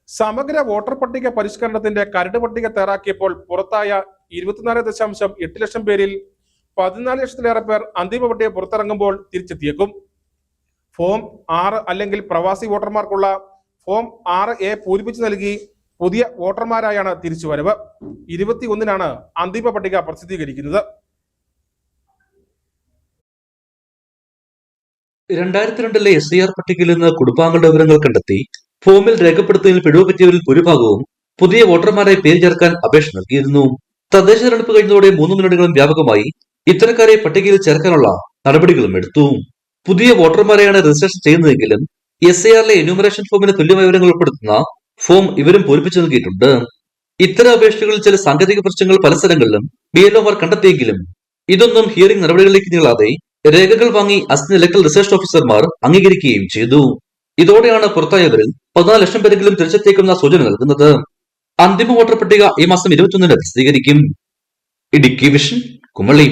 സമഗ്ര വോട്ടർ പട്ടിക പരിഷ്കരണത്തിന്റെ കരട് പട്ടിക തയ്യാറാക്കിയപ്പോൾ പുറത്തായ 24.8 ലക്ഷം പേരിൽ 14 ലക്ഷത്തിലേറെ പേർ അന്തിമ പട്ടിക പുറത്തിറങ്ങുമ്പോൾ തിരിച്ചെത്തിയേക്കും. ഫോം 6 അല്ലെങ്കിൽ പ്രവാസി വോട്ടർമാർക്കുള്ള ഫോം 6A പൂരിപ്പിച്ചു നൽകി പുതിയ വോട്ടർമാരായാണ് തിരിച്ചുവരവ്. 21-നാണ് അന്തിമ പട്ടിക പ്രസിദ്ധീകരിക്കുന്നത്. 2002 SIR പട്ടികയിൽ നിന്ന് കുടുംബാംഗങ്ങളുടെ വിവരങ്ങൾ കണ്ടെത്തി ഫോമിൽ രേഖപ്പെടുത്തുന്നതിൽ പിഴവ് പറ്റിയവരിൽ ഭൂരിഭാഗവും പുതിയ വോട്ടർമാരായി പേര് ചേർക്കാൻ അപേക്ഷ നൽകിയിരുന്നു. തദ്ദേശ തെരഞ്ഞെടുപ്പ് കഴിഞ്ഞതോടെ 3 മുന്നണികളും വ്യാപകമായി ഇത്തരക്കാരെ പട്ടികയിൽ ചേർക്കാനുള്ള നടപടികളും എടുത്തു. പുതിയ വോട്ടർമാരെയാണ് രജിസ്ട്രേഷൻ ചെയ്യുന്നതെങ്കിലും SIRലെ എന്യൂമറേഷൻ ഫോമിന് തുല്യമായ വിവരങ്ങൾ ഉൾപ്പെടുത്തുന്ന ഫോം ഇവരും പൂരിപ്പിച്ചു നൽകിയിട്ടുണ്ട്. ഇത്തരം അപേക്ഷകളിൽ ചില സാങ്കേതിക പ്രശ്നങ്ങൾ പല സ്ഥലങ്ങളിലും BLOമാർ കണ്ടെത്തിയെങ്കിലും ഇതൊന്നും ഹിയറിംഗ് നടപടികളിലേക്ക് നീളാതെ രേഖകൾ വാങ്ങി അസിസ്റ്റന്റ് ഇലക്ടറൽ റിസർച്ച് ഓഫീസർമാർ അംഗീകരിക്കുകയും ചെയ്തു. ഇതോടെയാണ് പുറത്തായവരിൽ 14 ലക്ഷം പേരെങ്കിലും തിരിച്ചെത്തിയേക്കുന്ന സൂചന നൽകുന്നത്. അന്തിമ വോട്ടർ പട്ടിക ഈ മാസം 21-ന് പ്രസിദ്ധീകരിക്കും. ഇടുക്കി വിഷൻ, കുമളി.